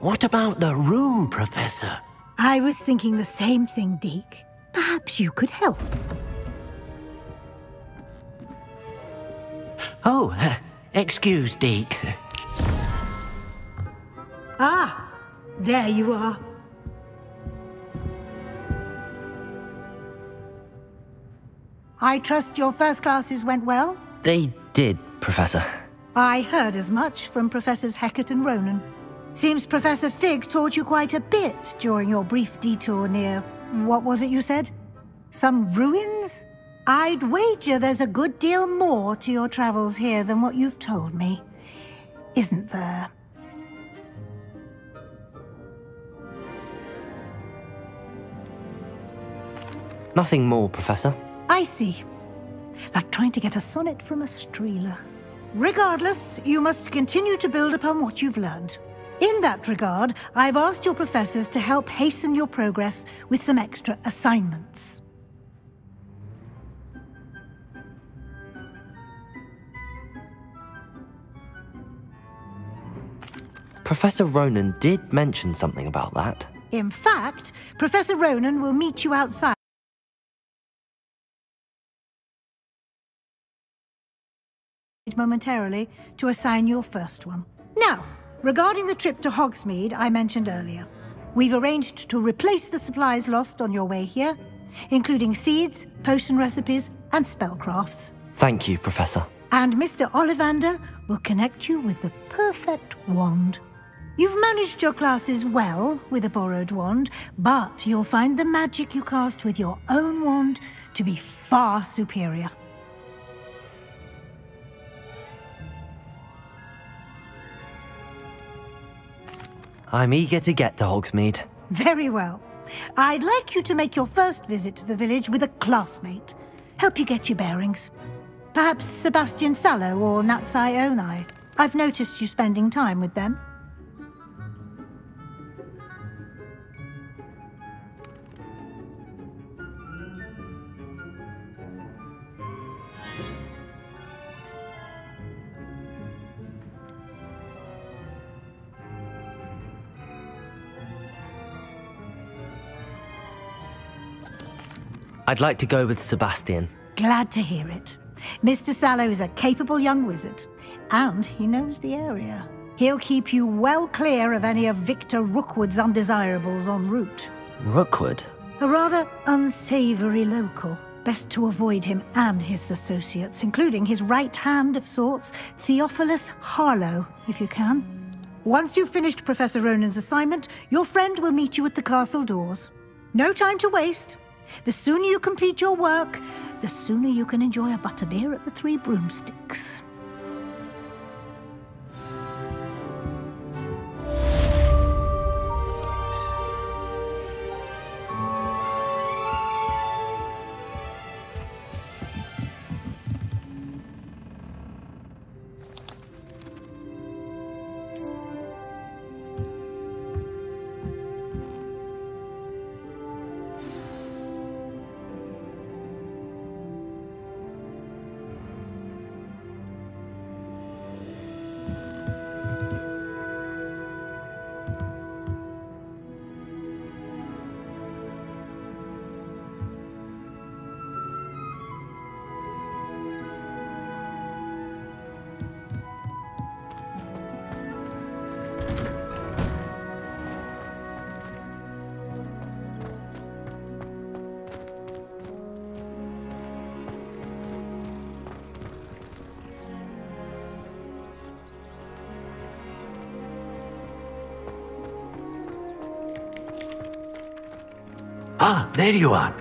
What about the room, Professor? I was thinking the same thing, Deke. Perhaps you could help. Oh, excuse, Deke. Ah, there you are. I trust your first classes went well? They did, Professor. I heard as much from Professors Hecat and Ronan. Seems Professor Fig taught you quite a bit during your brief detour near... what was it you said? Some ruins? I'd wager there's a good deal more to your travels here than what you've told me. Isn't there? Nothing more, Professor. I see. Like trying to get a sonnet from a streeler. Regardless, you must continue to build upon what you've learned. In that regard, I've asked your professors to help hasten your progress with some extra assignments. Professor Ronan did mention something about that. In fact, Professor Ronan will meet you outside momentarily to assign your first one. Now, regarding the trip to Hogsmeade I mentioned earlier, we've arranged to replace the supplies lost on your way here, including seeds, potion recipes, and spellcrafts. Thank you, Professor. And Mr. Ollivander will connect you with the perfect wand. You've managed your classes well with a borrowed wand, but you'll find the magic you cast with your own wand to be far superior. I'm eager to get to Hogsmeade. Very well. I'd like you to make your first visit to the village with a classmate. Help you get your bearings. Perhaps Sebastian Sallow or Natsai Onai. I've noticed you spending time with them. I'd like to go with Sebastian. Glad to hear it. Mr. Sallow is a capable young wizard, and he knows the area. He'll keep you well clear of any of Victor Rookwood's undesirables en route. Rookwood? A rather unsavory local. Best to avoid him and his associates, including his right hand of sorts, Theophilus Harlow, if you can. Once you've finished Professor Ronan's assignment, your friend will meet you at the castle doors. No time to waste. The sooner you complete your work, the sooner you can enjoy a butterbeer at the Three Broomsticks. Ah, there you are.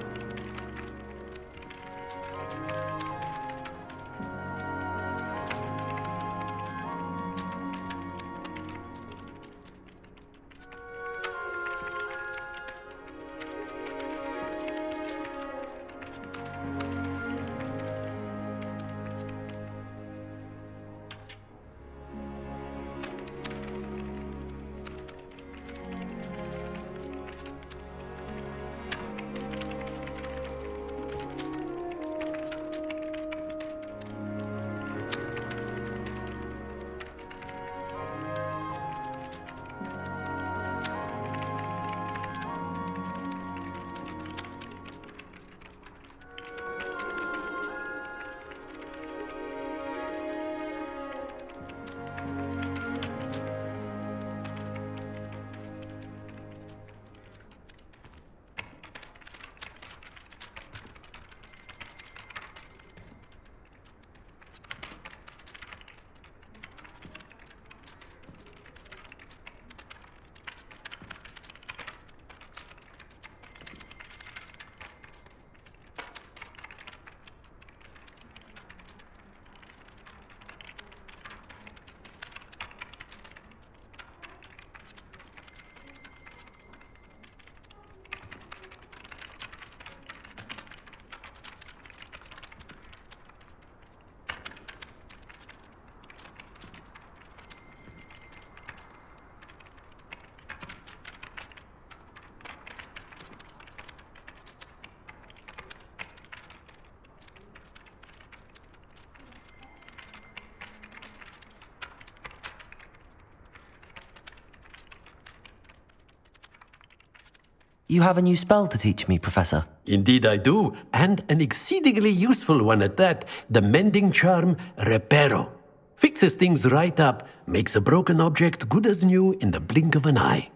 You have a new spell to teach me, Professor. Indeed I do, and an exceedingly useful one at that. The mending charm, Reparo. Fixes things right up, makes a broken object good as new in the blink of an eye.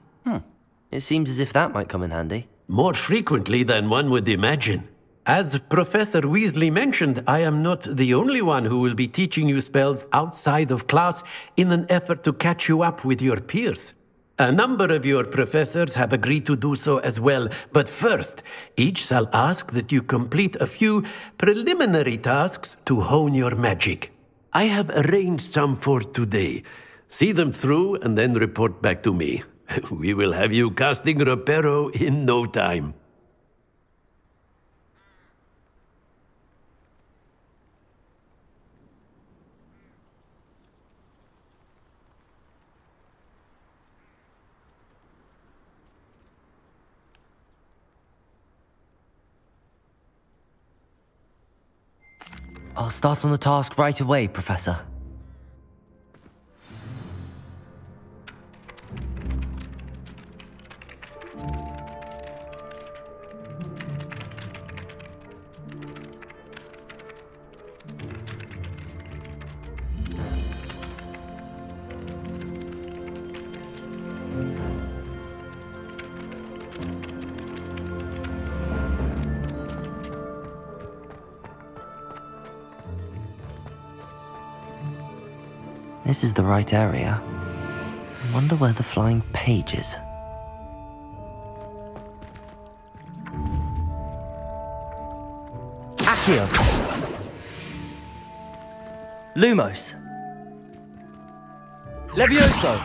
It seems as if that might come in handy. More frequently than one would imagine. As Professor Weasley mentioned, I am not the only one who will be teaching you spells outside of class in an effort to catch you up with your peers. A number of your professors have agreed to do so as well, but first, each shall ask that you complete a few preliminary tasks to hone your magic. I have arranged some for today. See them through and then report back to me. We will have you casting Reparo in no time. I'll start on the task right away, Professor. This is the right area. I wonder where the flying page is. Accio! Lumos! Levioso!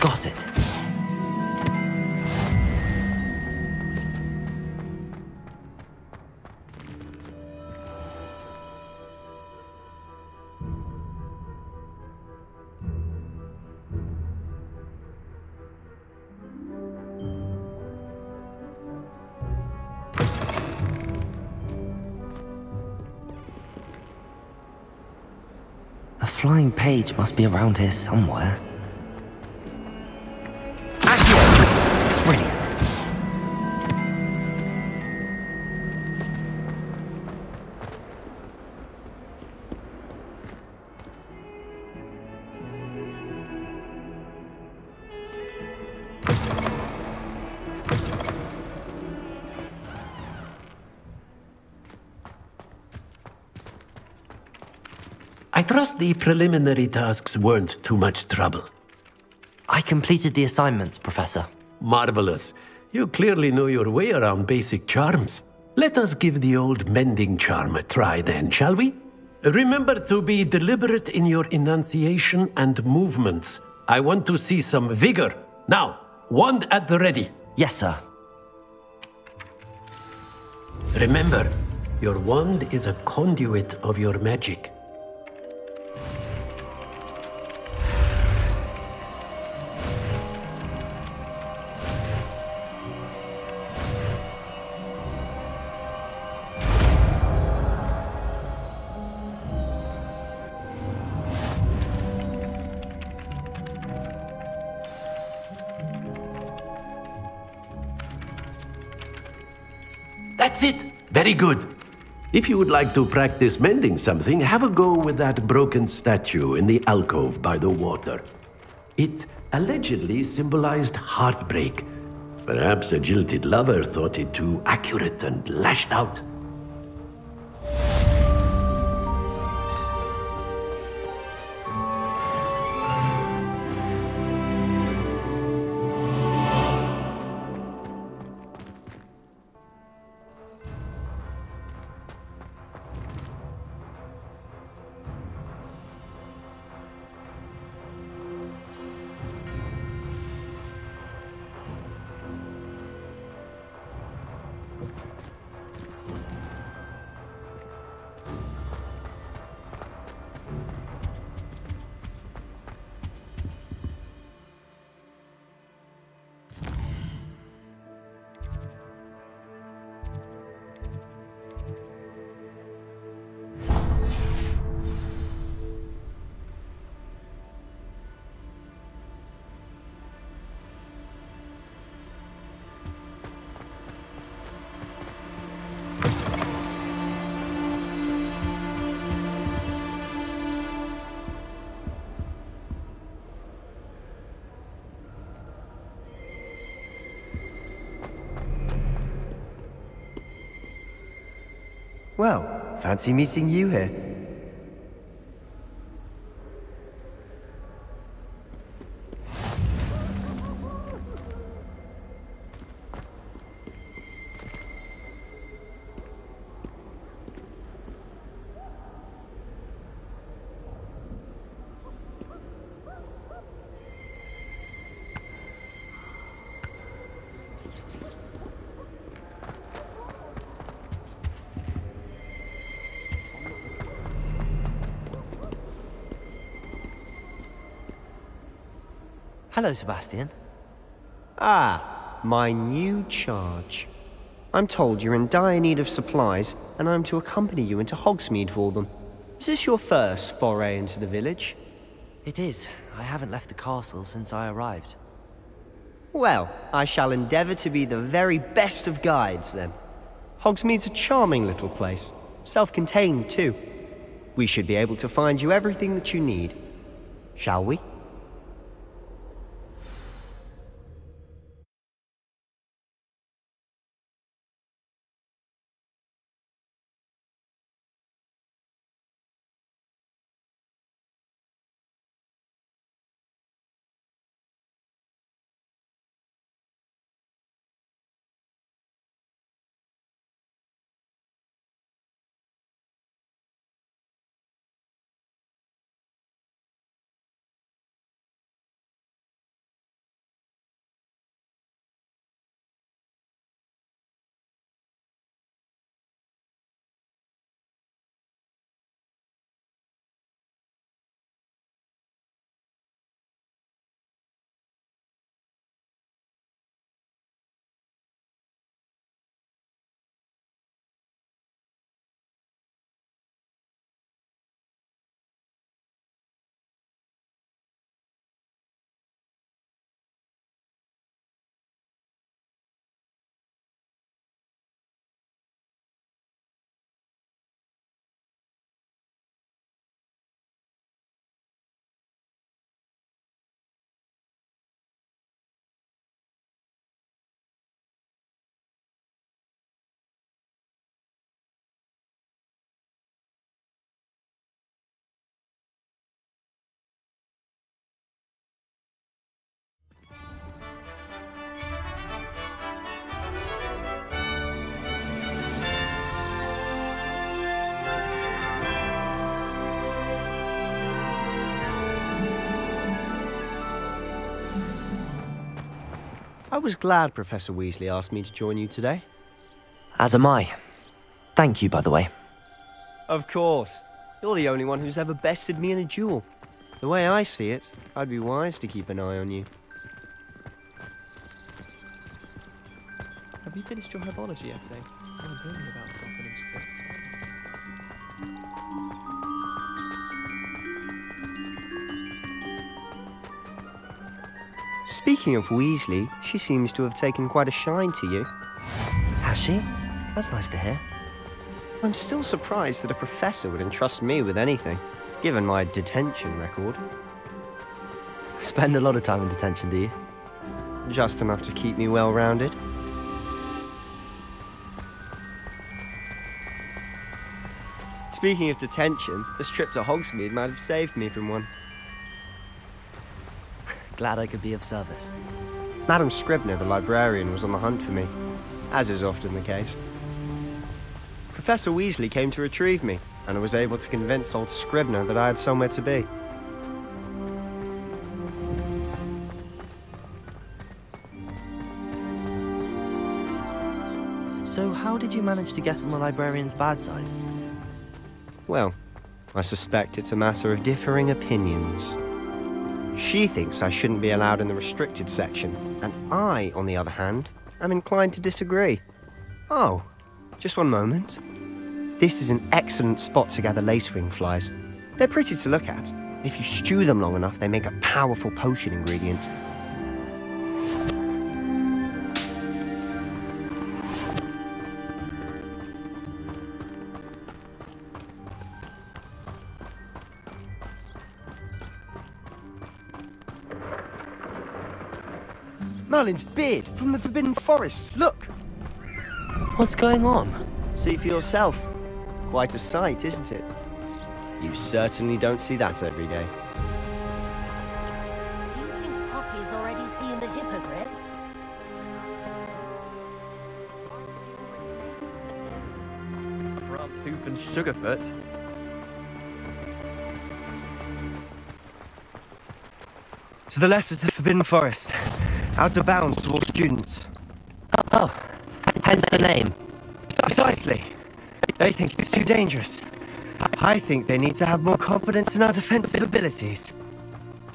Got it. A flying page must be around here somewhere. Brilliant. I trust the preliminary tasks weren't too much trouble. I completed the assignments, Professor. Marvelous. You clearly know your way around basic charms. Let us give the old mending charm a try then, shall we? Remember to be deliberate in your enunciation and movements. I want to see some vigor. Now, wand at the ready. Yes, sir. Remember, your wand is a conduit of your magic. That's it. Very good. If you would like to practice mending something, have a go with that broken statue in the alcove by the water. It allegedly symbolized heartbreak. Perhaps a jilted lover thought it too accurate and lashed out. Well, fancy meeting you here. Hello, Sebastian. Ah, my new charge. I'm told you're in dire need of supplies, and I'm to accompany you into Hogsmeade for them. Is this your first foray into the village? It is. I haven't left the castle since I arrived. Well, I shall endeavour to be the very best of guides, then. Hogsmeade's a charming little place. Self-contained, too. We should be able to find you everything that you need. Shall we? I was glad Professor Weasley asked me to join you today. As am I. Thank you, by the way. Of course. You're the only one who's ever bested me in a duel. The way I see it, I'd be wise to keep an eye on you. Have you finished your herbology essay? I was hearing about the unfinished stuff. Speaking of Weasley, she seems to have taken quite a shine to you. Has she? That's nice to hear. I'm still surprised that a professor would entrust me with anything, given my detention record. Spend a lot of time in detention, do you? Just enough to keep me well-rounded. Speaking of detention, this trip to Hogsmeade might have saved me from one. Glad I could be of service. Madam Scribner, the librarian, was on the hunt for me, as is often the case. Professor Weasley came to retrieve me, and I was able to convince old Scribner that I had somewhere to be. So how did you manage to get on the librarian's bad side? Well, I suspect it's a matter of differing opinions. She thinks I shouldn't be allowed in the restricted section, and I, on the other hand, am inclined to disagree. Oh, just one moment. This is an excellent spot to gather lacewing flies. They're pretty to look at. If you stew them long enough, they make a powerful potion ingredient. Merlin's beard from the Forbidden Forest. Look! What's going on? See for yourself. quite a sight, isn't it? You certainly don't see that every day. Do you think Poppy's already seen the hippogriffs? Tooth and Sugarfoot. To the left is the Forbidden Forest, out of bounds to all students. Oh, hence the name. Precisely. They think it's too dangerous. I think they need to have more confidence in our defensive abilities.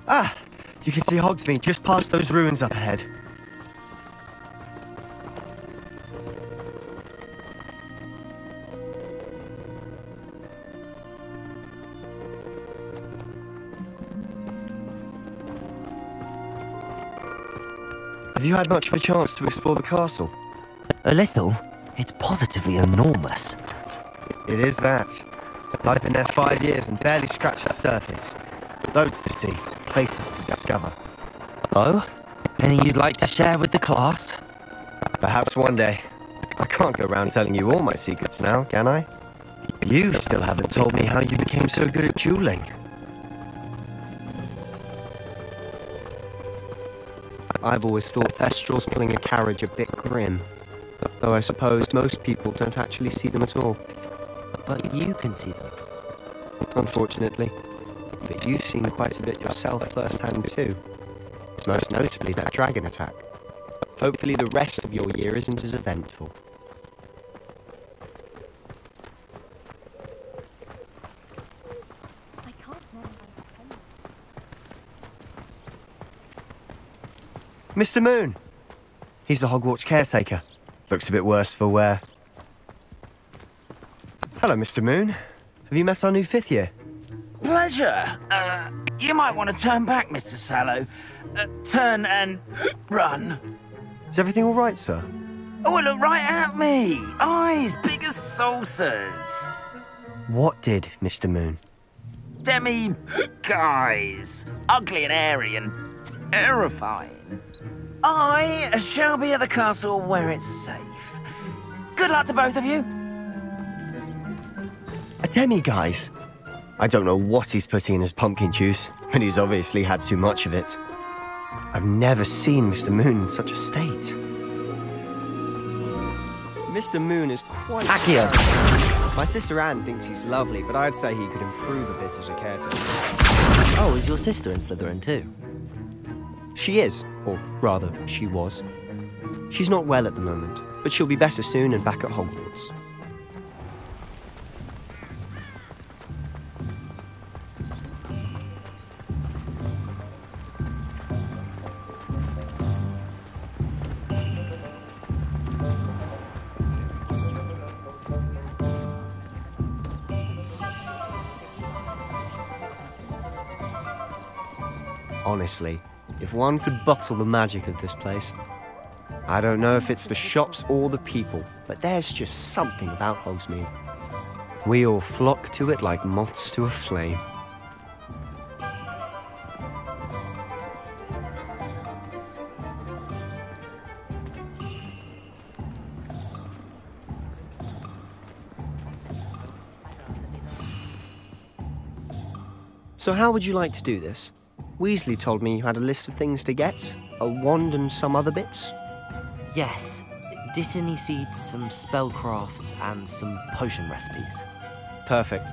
Ah, you can see Hogsmeade just past those ruins up ahead. Have you had much of a chance to explore the castle? A little. It's positively enormous. It is that. I've been there 5 years and barely scratched the surface. Loads to see, places to discover. Oh? Any you'd like to share with the class? Perhaps one day. I can't go around telling you all my secrets now, can I? You still haven't told me how you became so good at dueling. I've always thought Thestrals pulling a carriage a bit grim. Though I suppose most people don't actually see them at all. But you can see them. Unfortunately. But you've seen quite a bit yourself firsthand too. Most notably that dragon attack. Hopefully the rest of your year isn't as eventful. Mr. Moon! He's the Hogwarts caretaker. Looks a bit worse for wear. Hello, Mr. Moon. Have you met our new 5th year? Pleasure. You might want to turn back, Mr. Sallow. Turn and run. Is everything all right, sir? Oh, look right at me. Eyes big as saucers. What did, Mr. Moon? Guys. Ugly and airy and terrifying. I shall be at the castle where it's safe. Good luck to both of you. A demi-guise? I don't know what he's putting in his pumpkin juice, but he's obviously had too much of it. I've never seen Mr. Moon in such a state. Mr. Moon is quite... Accio! My sister Anne thinks he's lovely, but I'd say he could improve a bit as a caretaker. Oh, is your sister in Slytherin too? She is, or rather, she was. She's not well at the moment, but she'll be better soon and back at Hogwarts. Honestly, if one could bottle the magic of this place. I don't know if it's the shops or the people, but there's just something about Hogsmeade. We all flock to it like moths to a flame. So how would you like to do this? Weasley told me you had a list of things to get. A wand and some other bits. Yes. Dittany seeds, some spellcrafts, and some potion recipes. Perfect.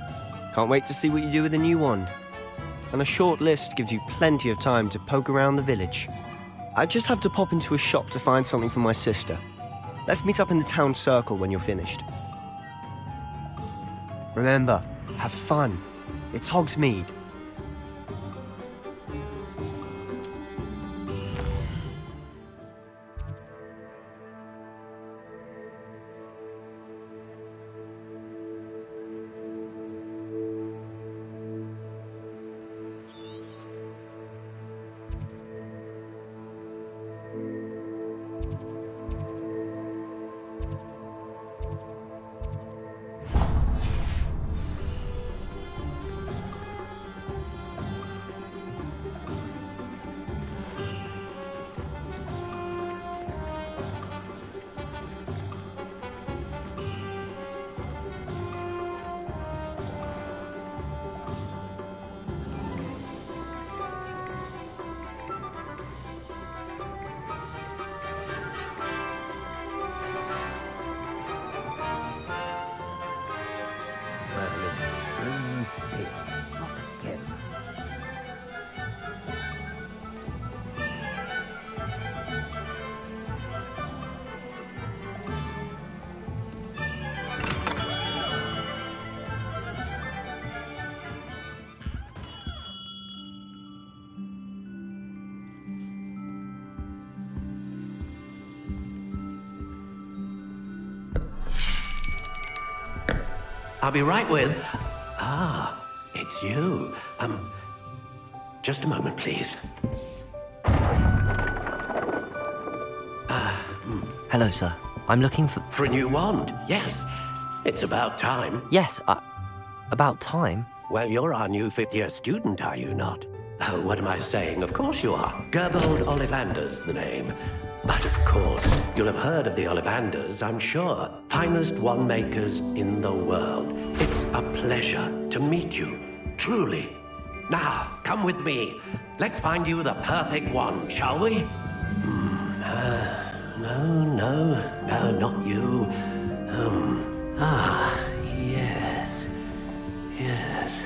Can't wait to see what you do with the new wand. And a short list gives you plenty of time to poke around the village. I just have to pop into a shop to find something for my sister. Let's meet up in the town circle when you're finished. Remember, have fun. It's Hogsmeade. I'll be right with... Ah, it's you. Just a moment, please. Hello, sir. I'm looking for... For a new wand, yes. It's about time. Yes, about time. Well, you're our new fifth-year student, are you not? Oh, what am I saying? Of course you are. Gerbold Ollivander's the name. But of course, you'll have heard of the Ollivanders, I'm sure. Finest wand makers in the world. It's a pleasure to meet you, truly. Now, come with me. Let's find you the perfect wand, shall we? No, not you. Yes.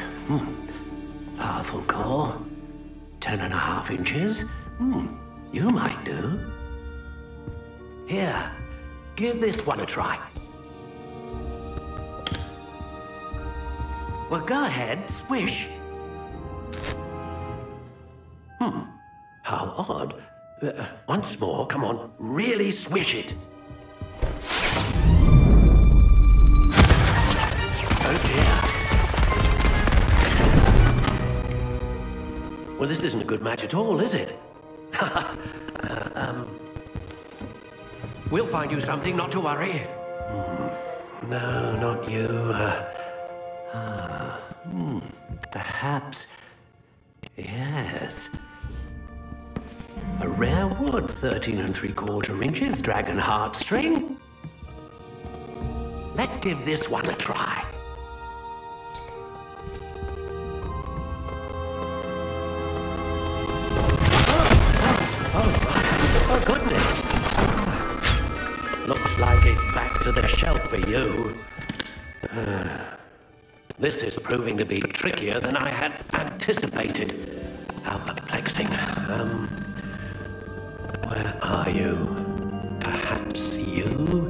Powerful core. 10.5 inches. You might do. Here, give this one a try. Well, go ahead, swish. How odd. Once more, come on, really swish it. Oh dear. Well, this isn't a good match at all, is it? We'll find you something, not to worry. No, not you. Perhaps... Yes. A rare wood, 13 3/4 inches, dragon heartstring. Let's give this one a try. Oh, goodness. Looks like it's back to the shelf for you. This is proving to be trickier than I had anticipated. How perplexing. Where are you? Perhaps you?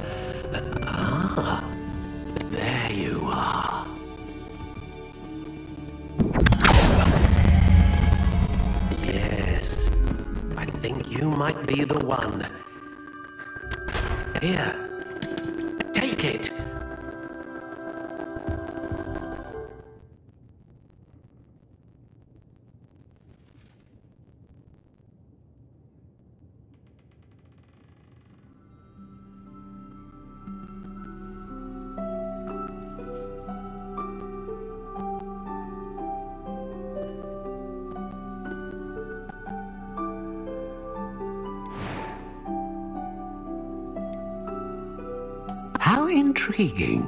There you are. Yes, I think you might be the one. Here, take it. How intriguing.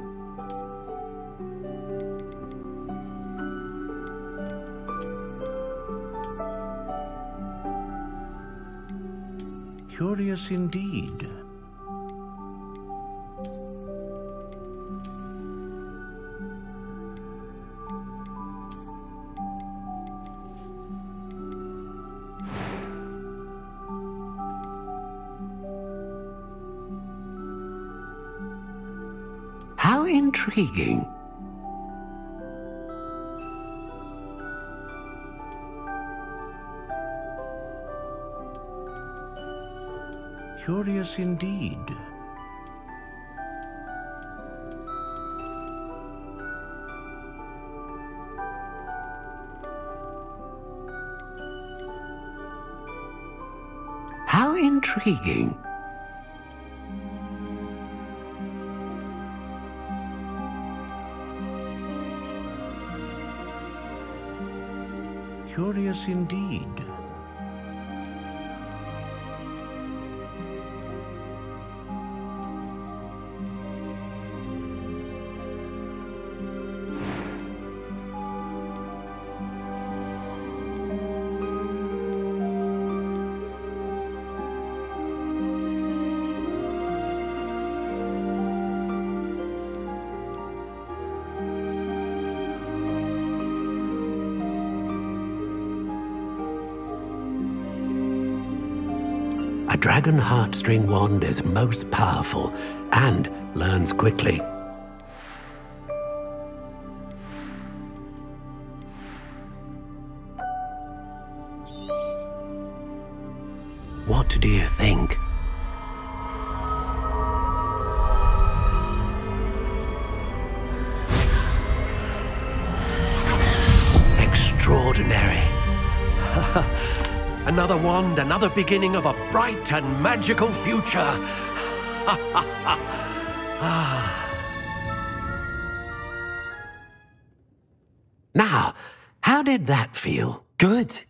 Curious indeed. How intriguing. Curious indeed. How intriguing. Curious indeed. A dragon heartstring wand is most powerful and learns quickly. What do you think? Another wand, another beginning of a bright and magical future. Now, how did that feel? Good.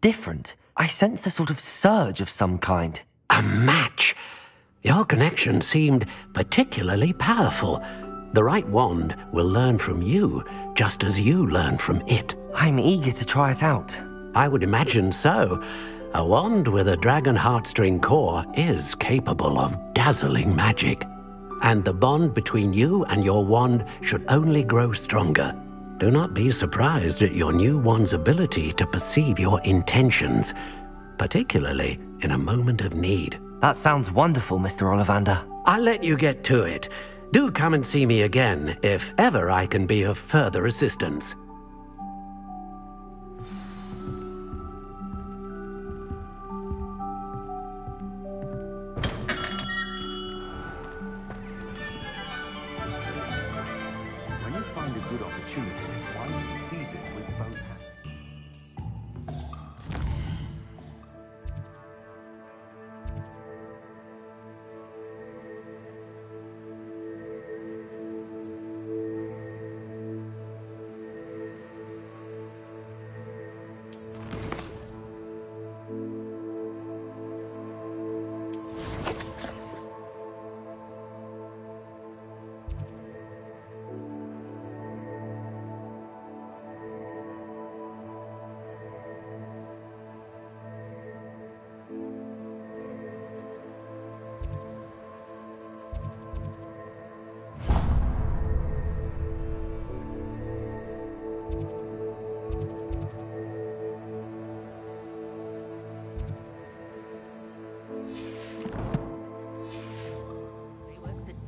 Different. I sensed a sort of surge of some kind. A match. Your connection seemed particularly powerful. The right wand will learn from you, just as you learn from it. I'm eager to try it out. I would imagine so. A wand with a dragon heartstring core is capable of dazzling magic. And the bond between you and your wand should only grow stronger. Do not be surprised at your new wand's ability to perceive your intentions, particularly in a moment of need. That sounds wonderful, Mr. Ollivander. I'll let you get to it. Do come and see me again if ever I can be of further assistance. When you find a good opportunity, it's wise to seize it with both hands.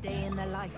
Day in the life.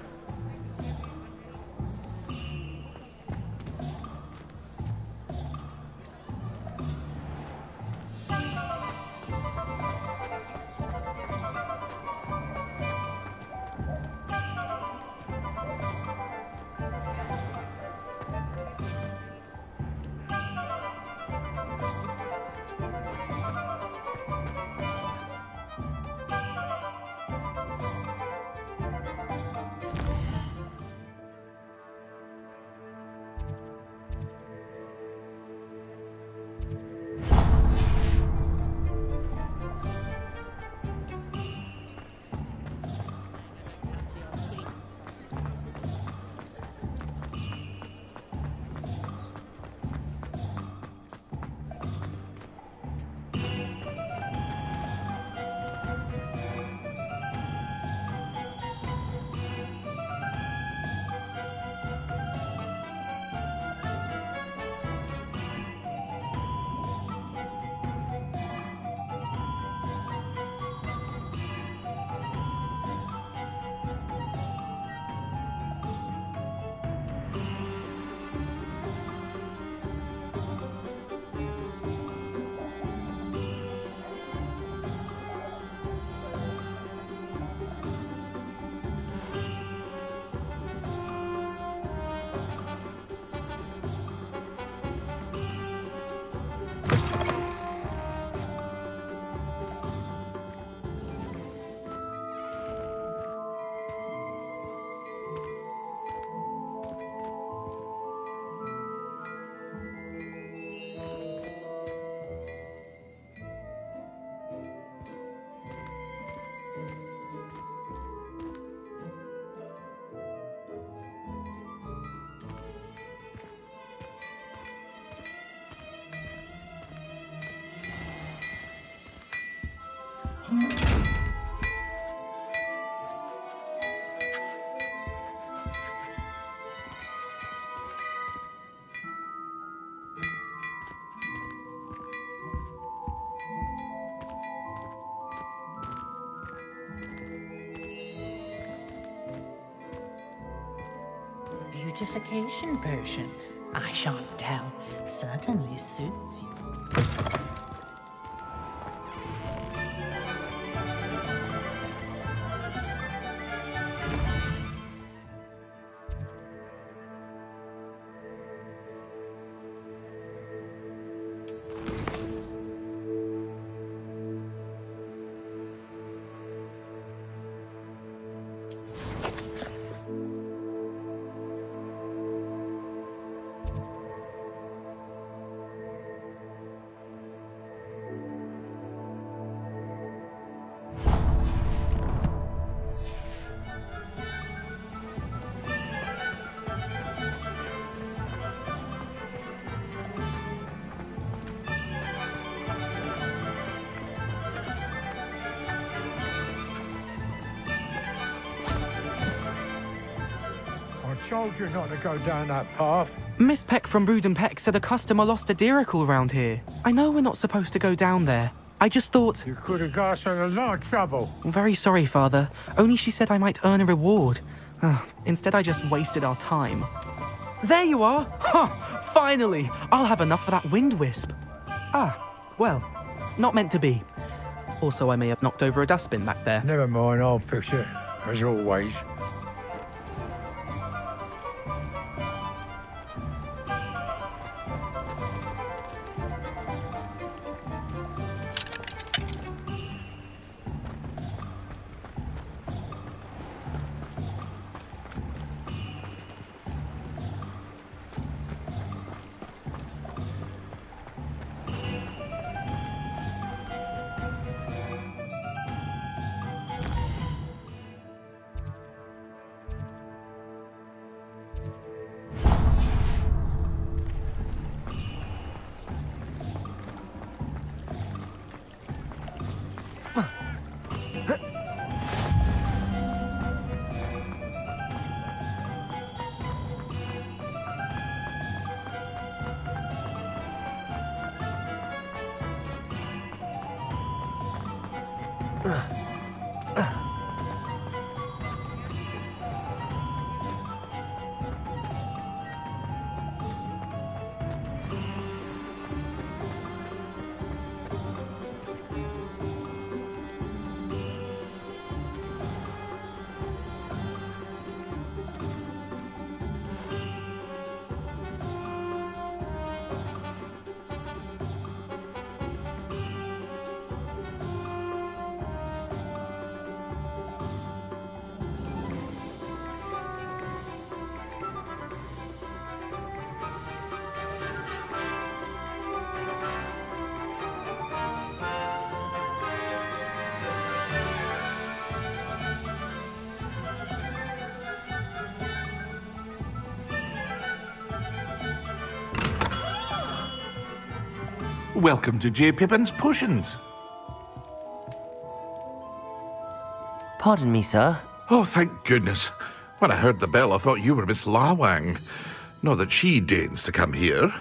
Beautification potion. I shan't tell. Certainly suits you. told you not to go down that path. Miss Peck from Brood and Peck said a customer lost a deeracle round here. I know we're not supposed to go down there. I just thought... You could have got us in a lot of trouble. I'm very sorry, Father. Only she said I might earn a reward. Instead, I just wasted our time. There you are! Ha! Finally! I'll have enough for that wind wisp. Well, not meant to be. Also, I may have knocked over a dustbin back there. Never mind, I'll fix it, as always. Welcome to J. Pippin's Potions. Pardon me, sir. Oh, thank goodness. When I heard the bell, I thought you were Miss Lawang. Not that she deigns to come here.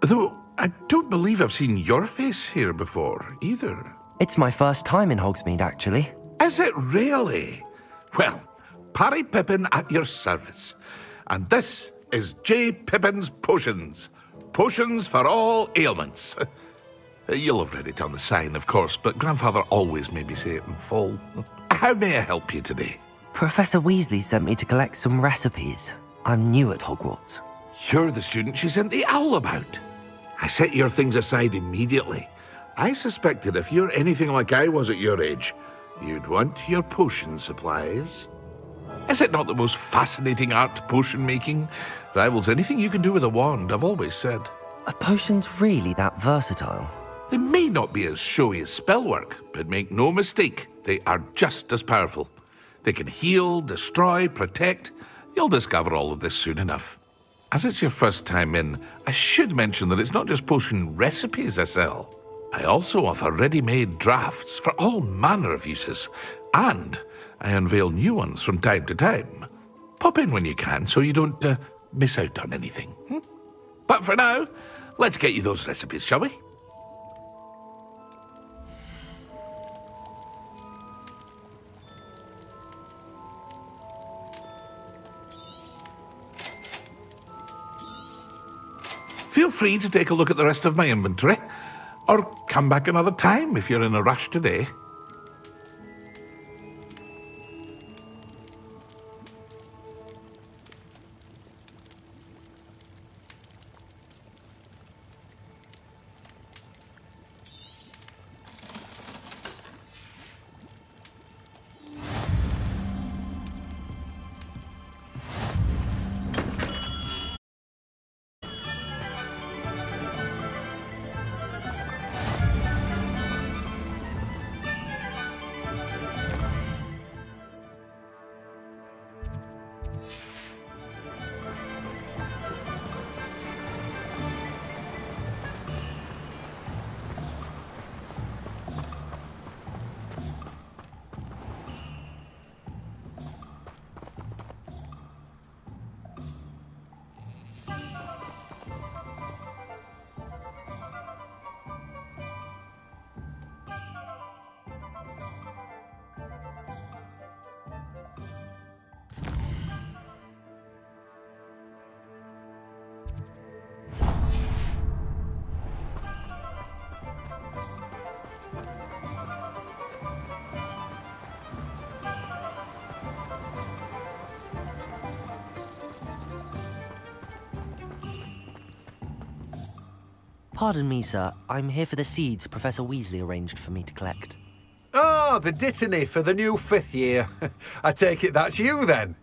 Though, I don't believe I've seen your face here before, either. It's my first time in Hogsmeade, actually. Is it really? Well, Parry Pippin at your service. And this is J. Pippin's Potions. Potions for all ailments. You'll have read it on the sign, of course, but Grandfather always made me say it in full. How may I help you today? Professor Weasley sent me to collect some recipes. I'm new at Hogwarts. You're the student she sent the owl about. I set your things aside immediately. I suspected if you're anything like I was at your age, you'd want your potion supplies. Is it not the most fascinating art, potion making? Rivals anything you can do with a wand, I've always said. Are potions really that versatile? They may not be as showy as spellwork, but make no mistake, they are just as powerful. They can heal, destroy, protect. You'll discover all of this soon enough. As it's your first time in, I should mention that it's not just potion recipes I sell. I also offer ready-made drafts for all manner of uses, and I unveil new ones from time to time. Pop in when you can so you don't miss out on anything. But for now, let's get you those recipes, shall we? Feel free to take a look at the rest of my inventory, or come back another time if you're in a rush today. Pardon me, sir. I'm here for the seeds Professor Weasley arranged for me to collect. Ah, the dittany for the new 5th year. I take it that's you, then.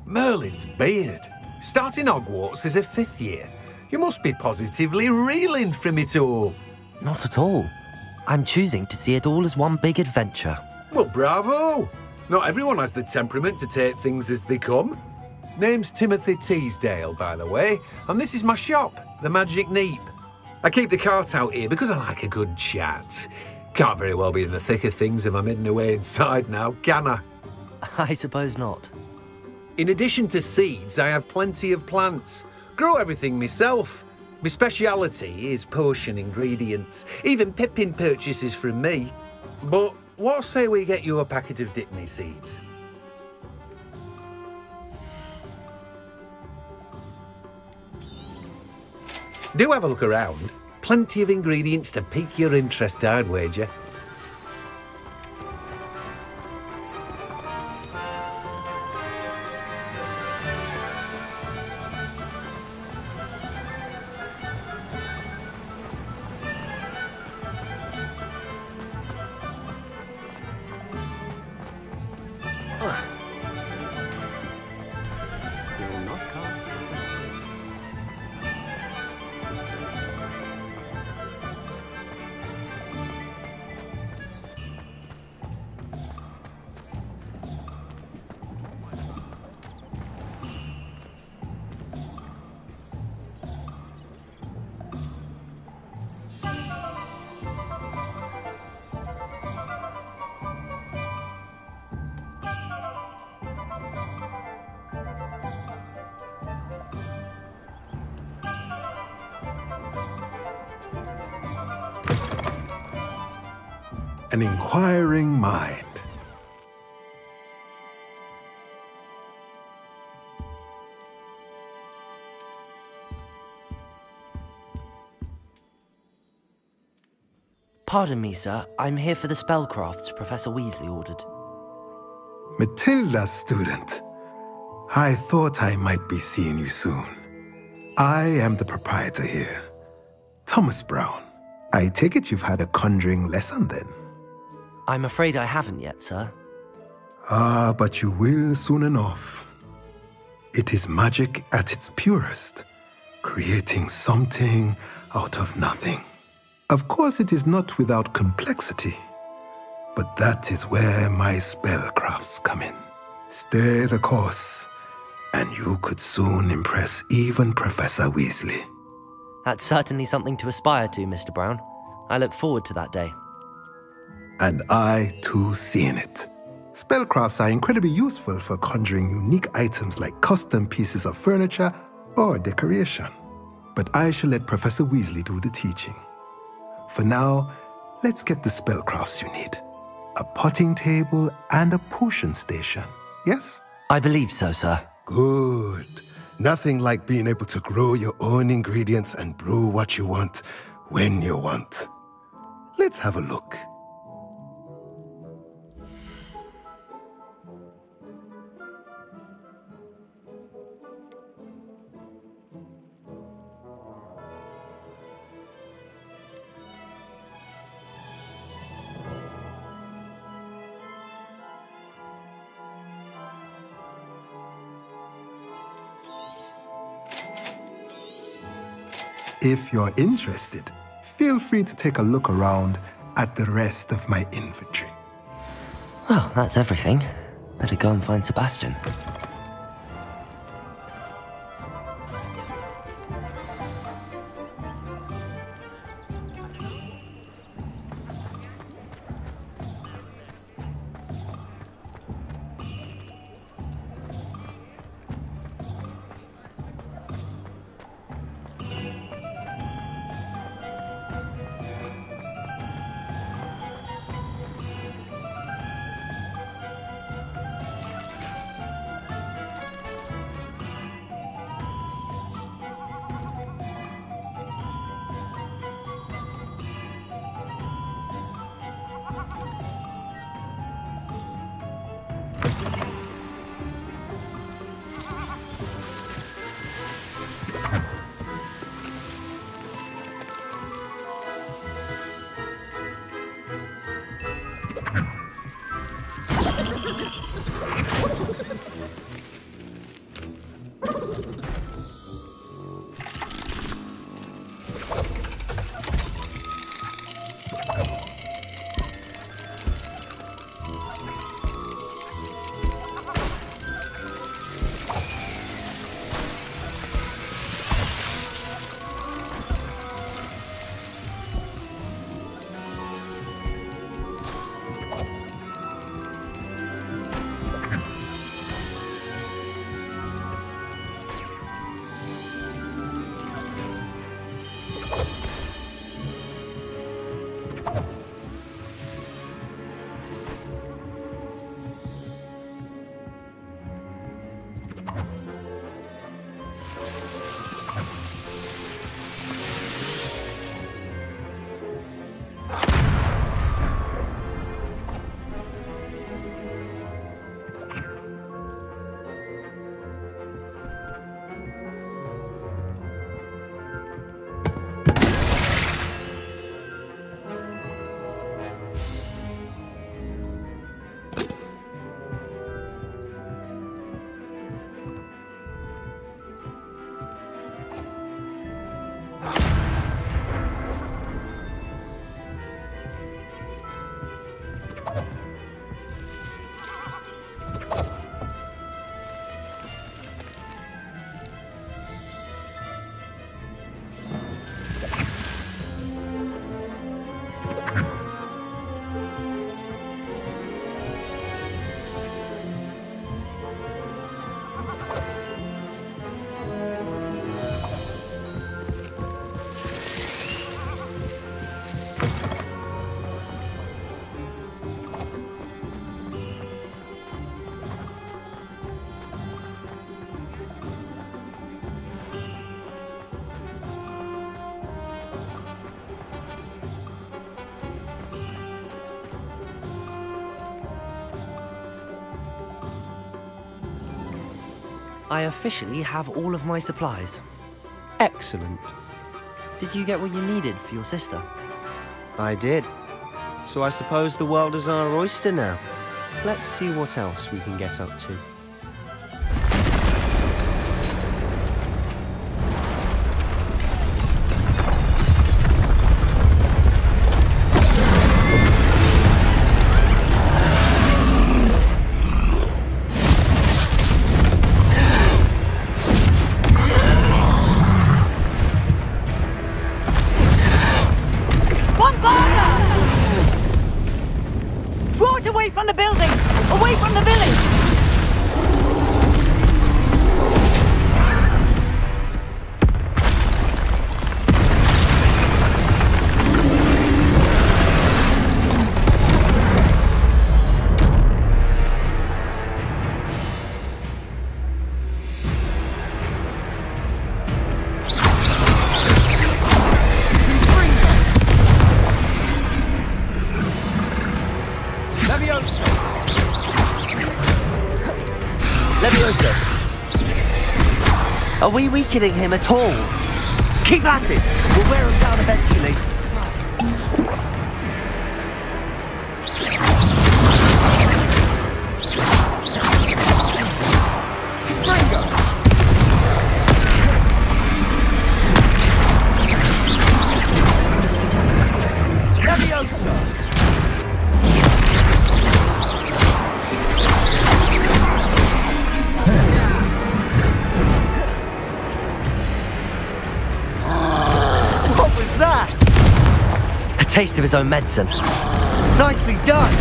Merlin's beard. Starting Hogwarts as a 5th year. You must be positively reeling from it all. Not at all. I'm choosing to see it all as one big adventure. Well, bravo! Not everyone has the temperament to take things as they come. Name's Timothy Teasdale, by the way, and this is my shop, the Magic Neep. I keep the cart out here because I like a good chat. Can't very well be in the thick of things if I'm hidden away inside now, can I? I suppose not. In addition to seeds, I have plenty of plants. Grow everything myself. My speciality is potion ingredients. Even Pippin purchases from me. But what say we get you a packet of Dittany seeds? Do have a look around. Plenty of ingredients to pique your interest, I'd wager. An inquiring mind. Pardon me, sir. I'm here for the spellcrafts Professor Weasley ordered. Matilda's student. I thought I might be seeing you soon. I am the proprietor here, Thomas Brown. I take it you've had a conjuring lesson then? I'm afraid I haven't yet, sir. Ah, but you will soon enough. It is magic at its purest, creating something out of nothing. Of course, it is not without complexity, but that is where my spellcrafts come in. Stay the course, and you could soon impress even Professor Weasley. That's certainly something to aspire to, Mr. Brown. I look forward to that day. And I, too, seeing it. Spellcrafts are incredibly useful for conjuring unique items like custom pieces of furniture or decoration. But I shall let Professor Weasley do the teaching. For now, let's get the spellcrafts you need. A potting table and a potion station, yes? I believe so, sir. Good. Nothing like being able to grow your own ingredients and brew what you want when you want. Let's have a look. If you're interested, feel free to take a look around at the rest of my inventory. Well, that's everything. Better go and find Sebastian. I officially have all of my supplies. Excellent. Did you get what you needed for your sister? I did. So I suppose the world is our oyster now. Let's see what else we can get up to. Draw it away from the building! Away from the village! Levioso! Are we weakening him at all? Keep at it! We'll wear him down eventually. Taste of his own medicine. Nicely done!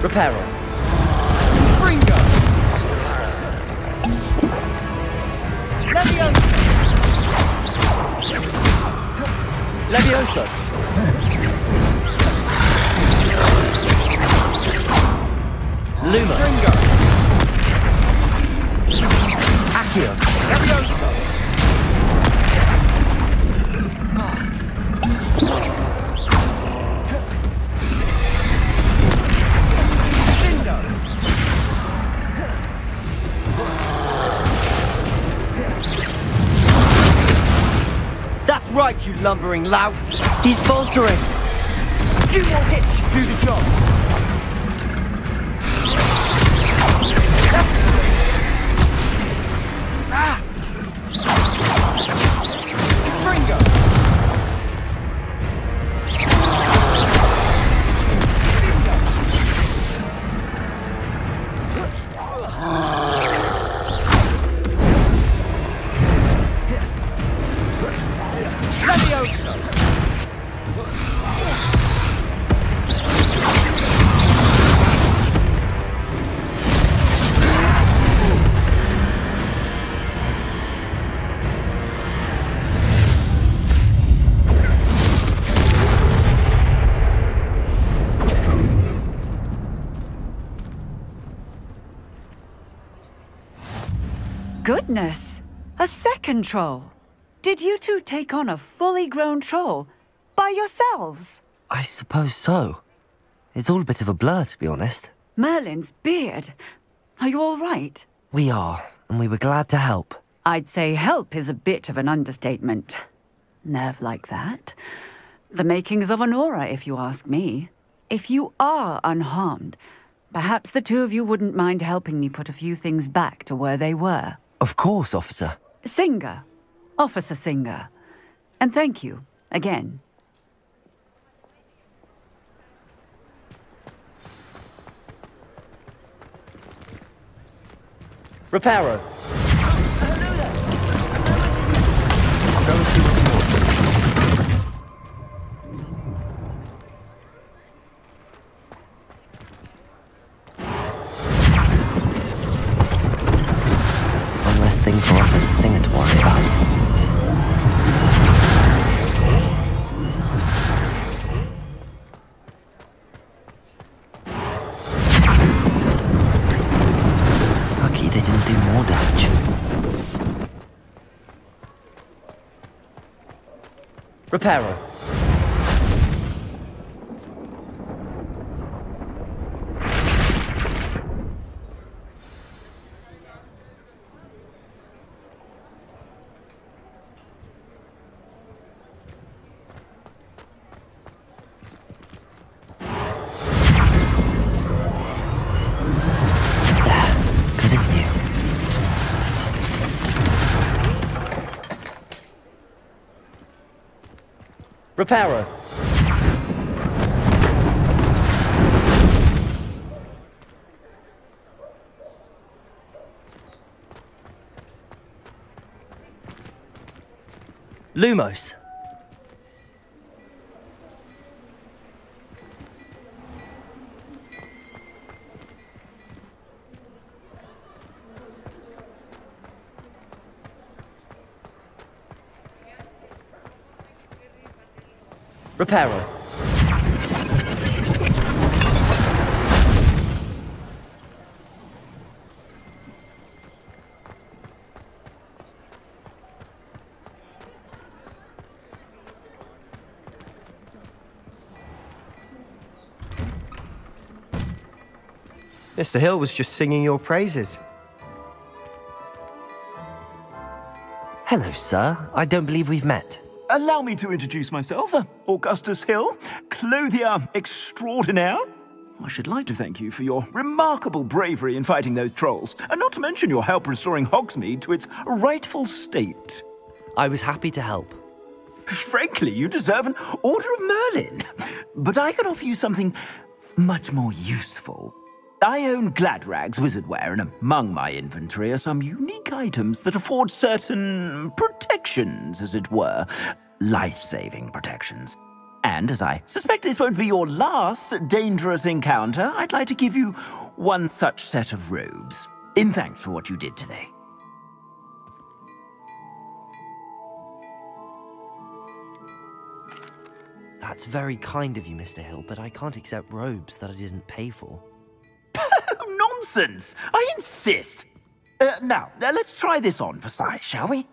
Reparo. Bringo. Levioso. Levioso. Luma. Bringo. Accio. Levioso. That's right, you lumbering lout! He's faltering! A few more hits should do the job! Bringo! Goodness! A second troll! Did you two take on a fully grown troll? By yourselves? I suppose so. It's all a bit of a blur, to be honest. Merlin's beard. Are you all right? We are, and we were glad to help. I'd say help is a bit of an understatement. Nerve like that. The makings of an aura, if you ask me. If you are unharmed, perhaps the two of you wouldn't mind helping me put a few things back to where they were. Of course, officer. Singer. Officer Singer. And thank you, again. Reparo. One less thing for Officer Singer to worry about. Reparo. Good as new. Reparo. Lumos. Reparo. Mr. Hill was just singing your praises. Hello, sir. I don't believe we've met. Allow me to introduce myself, Augustus Hill, clothier extraordinaire. I should like to thank you for your remarkable bravery in fighting those trolls, and not to mention your help restoring Hogsmeade to its rightful state. I was happy to help. Frankly, you deserve an Order of Merlin. But I can offer you something much more useful. I own Gladrag's wizardware, and among my inventory are some unique items that afford certain protections, as it were. Life-saving protections. And as I suspect this won't be your last dangerous encounter, I'd like to give you one such set of robes, in thanks for what you did today. That's very kind of you, Mr. Hill, but I can't accept robes that I didn't pay for. Nonsense! I insist! Now, let's try this on for size, shall we?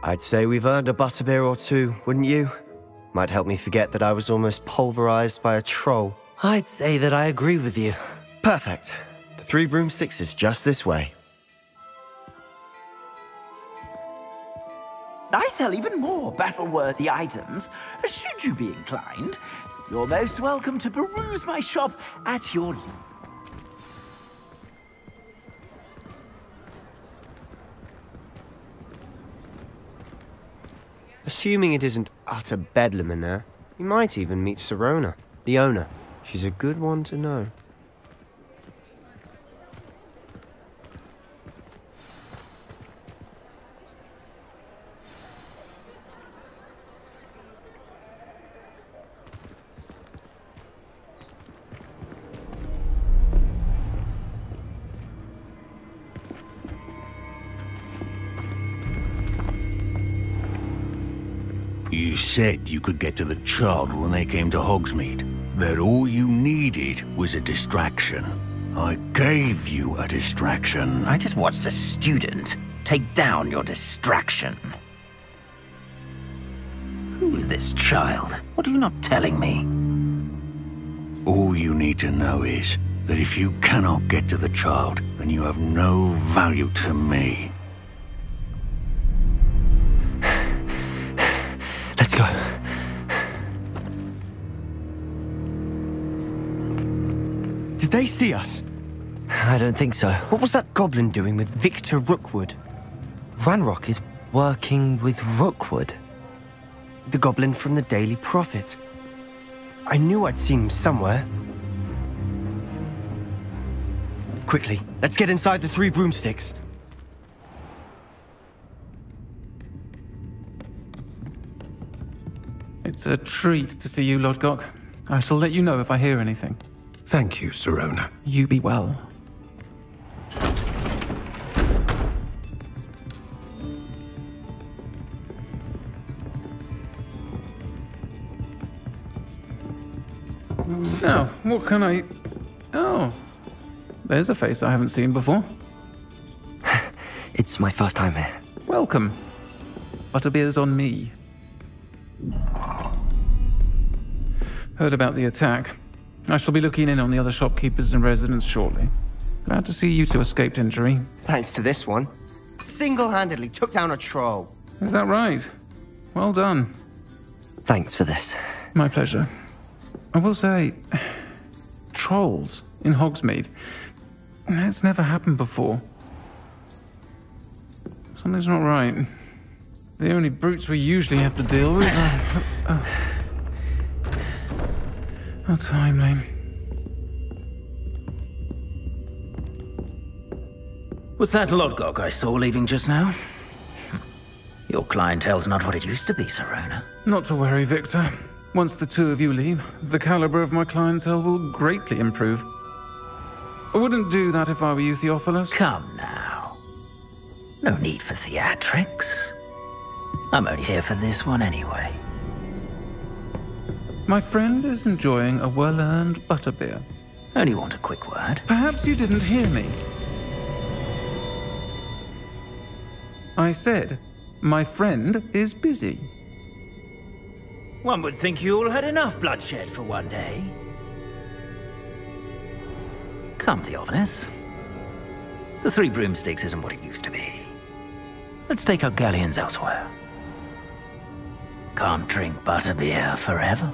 I'd say we've earned a butterbeer or two, wouldn't you? Might help me forget that I was almost pulverized by a troll. I'd say that I agree with you. Perfect. The 3 broomsticks is just this way. I sell even more battle-worthy items. Should you be inclined, you're most welcome to peruse my shop at your leisure. Assuming it isn't utter bedlam in there, you might even meet Sirona, the owner. She's a good one to know. You said you could get to the child when they came to Hogsmeade. That all you needed was a distraction. I gave you a distraction. I just watched a student take down your distraction. Who is this child? What are you not telling me? All you need to know is that if you cannot get to the child, then you have no value to me. Let's go. Did they see us? I don't think so. What was that goblin doing with Victor Rookwood? Ranrock is working with Rookwood. The goblin from the Daily Prophet. I knew I'd seen him somewhere. Quickly, let's get inside the 3 broomsticks. It's a treat to see you, Lodgok. I shall let you know if I hear anything. Thank you, Sirona. You be well. Now, what can I... Oh, there's a face I haven't seen before. It's my first time here. Welcome. Butterbeer's on me. Heard about the attack. I shall be looking in on the other shopkeepers and residents shortly. Glad to see you two escaped injury. Thanks to this one. Single-handedly took down a troll. Is that right? Well done. Thanks for this. My pleasure. I will say, trolls in Hogsmeade. That's never happened before. Something's not right. The only brutes we usually have to deal with are... How timely. Was that Lodgok I saw leaving just now? Your clientele's not what it used to be, Sirona. Not to worry, Victor. Once the two of you leave, the caliber of my clientele will greatly improve. I wouldn't do that if I were you, Theophilus. Come now. No need for theatrics. I'm only here for this one anyway. My friend is enjoying a well-earned butterbeer. Only want a quick word. Perhaps you didn't hear me. I said, my friend is busy. One would think you all had enough bloodshed for one day. Come, Theophilus. The 3 broomsticks isn't what it used to be. Let's take our galleons elsewhere. Can't drink butterbeer forever.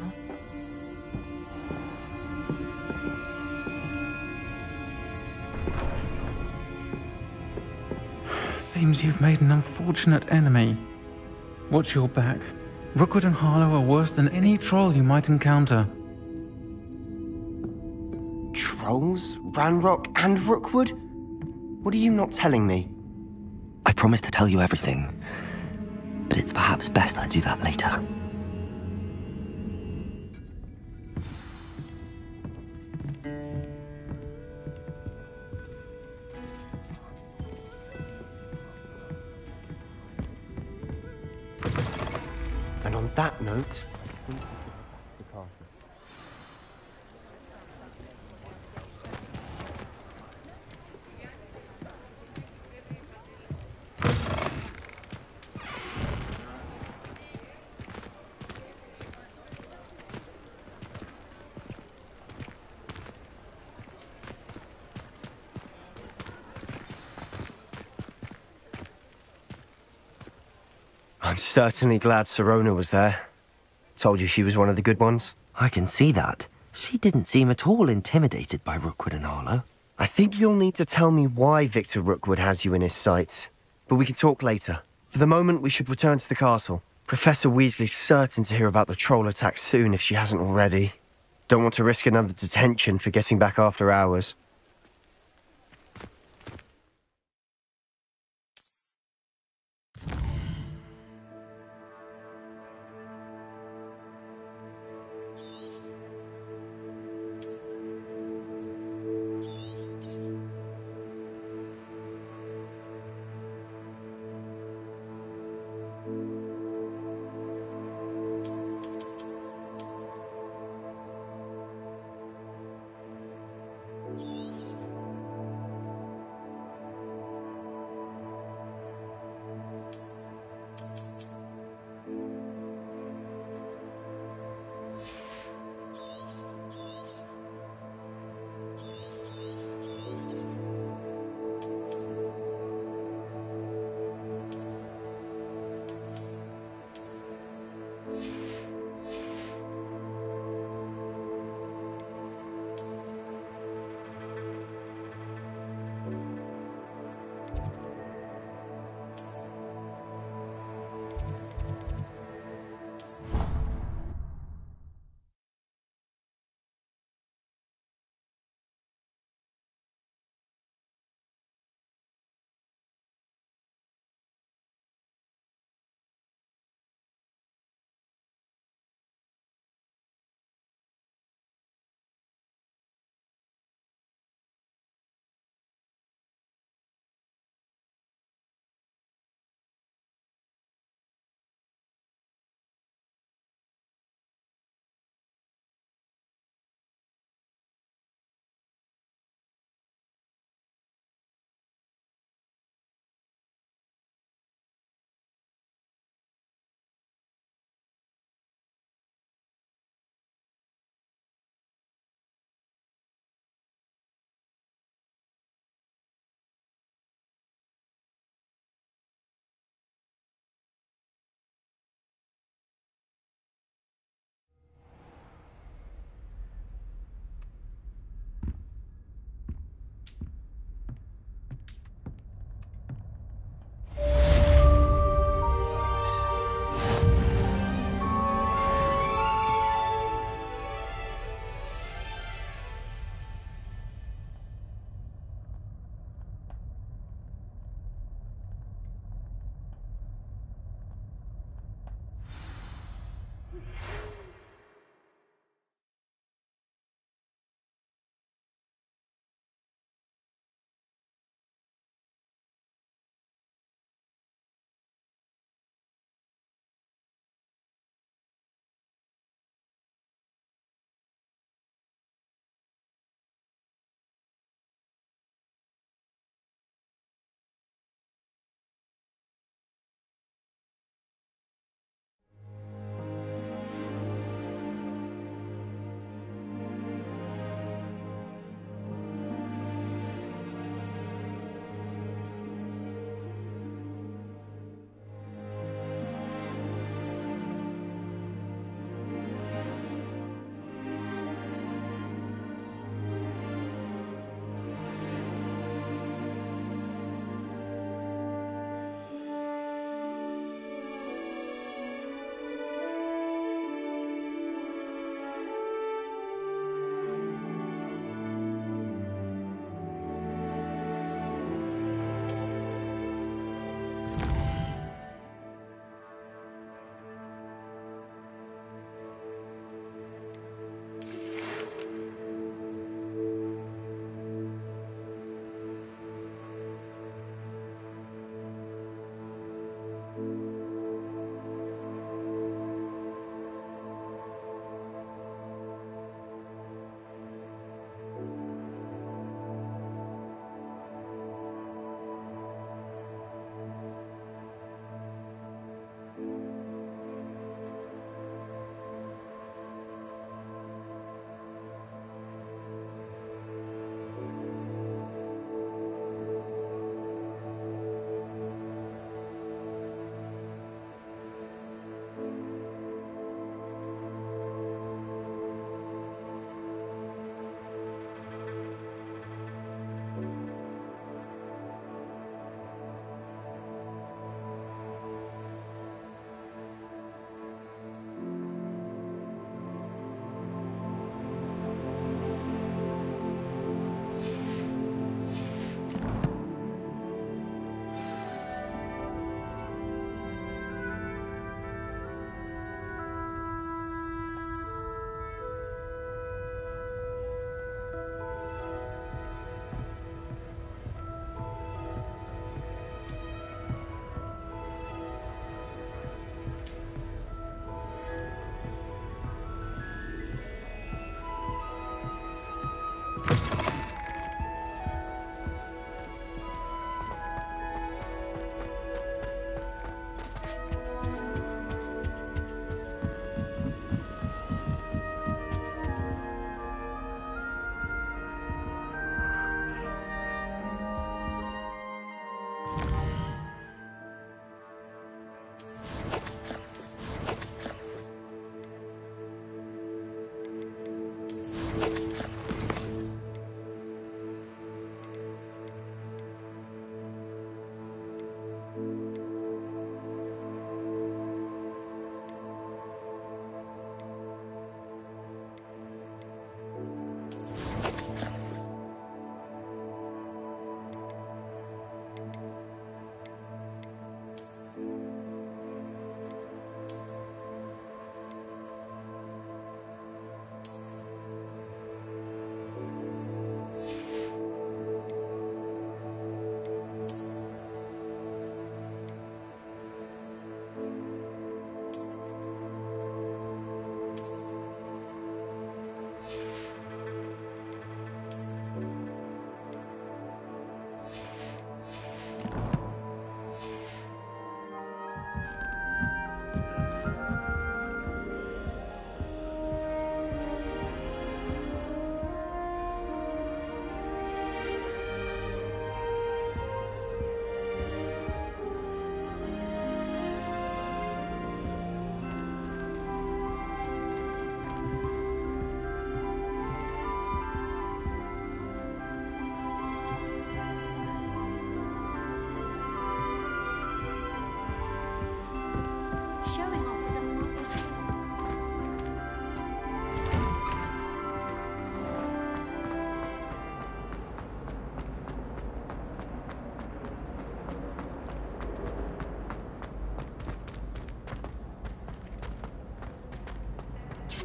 Seems you've made an unfortunate enemy. Watch your back. Rookwood and Harlow are worse than any troll you might encounter. Trolls? Ranrock and Rookwood? What are you not telling me? I promise to tell you everything, but it's perhaps best I do that later. And on that note... I'm certainly glad Sirona was there. Told you she was one of the good ones. I can see that. She didn't seem at all intimidated by Rookwood and Harlow. I think you'll need to tell me why Victor Rookwood has you in his sights. But we can talk later. For the moment, we should return to the castle. Professor Weasley's certain to hear about the troll attack soon if she hasn't already. Don't want to risk another detention for getting back after hours.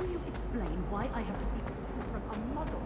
Can you explain why I have received from a model